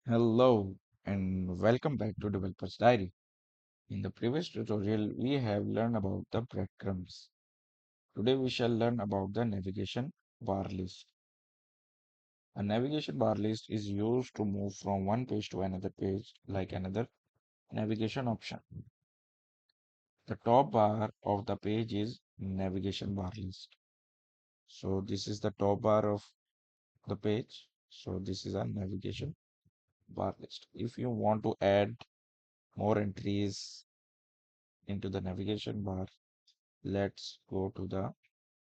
Hello and welcome back to Developer's Diary. In the previous tutorial, we have learned about the breadcrumbs. Today we shall learn about the navigation bar list. A navigation bar list is used to move from one page to another page like another navigation option. The top bar of the page is navigation bar list. So this is the top bar of the page. So this is a navigation bar list. If you want to add more entries into the navigation bar, let's go to the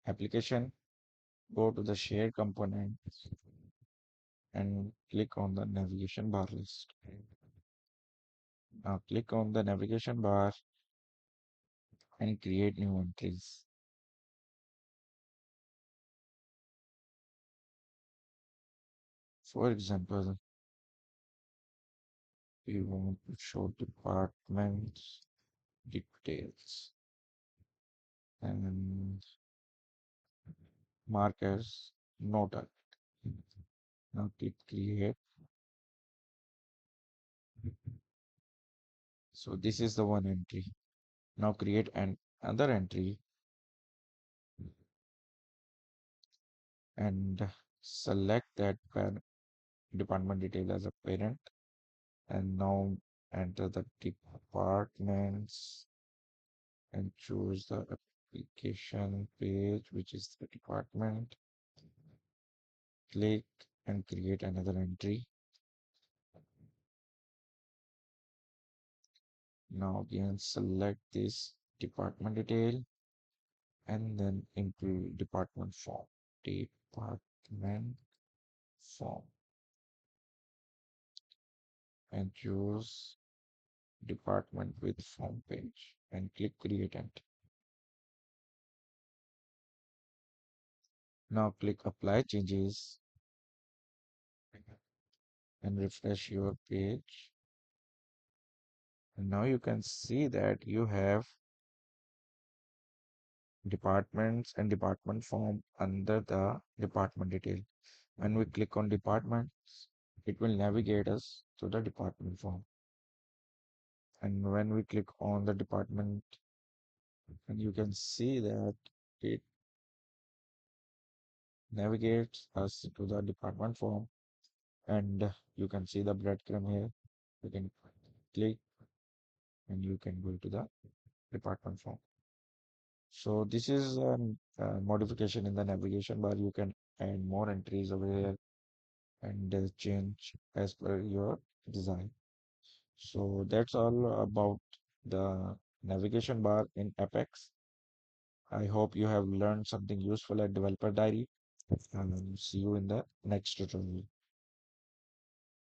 application, go to the share component and click on the navigation bar list. Now click on the navigation bar and create new entries. For example, we want to show departments details and markers noted. Now click create. So this is the one entry. Now create another entry and select that department detail as a parent, and now enter the departments and choose the application page, which is the department. Click and create another entry. Now again select this department detail and then include department form. Department form and choose department with form page and click create enter. Now click apply changes and refresh your page. And now you can see that you have departments and department form under the department detail. When we click on departments, it will navigate us to the department form. And when we click on the department, and you can see that it navigates us to the department form. And you can see the breadcrumb here. You can click and you can go to the department form. So this is a modification in the navigation bar. You can add more entries over here and change as per your design. So that's all about the navigation bar in Apex. I hope you have learned something useful at Developer Diary, and see you in the next tutorial.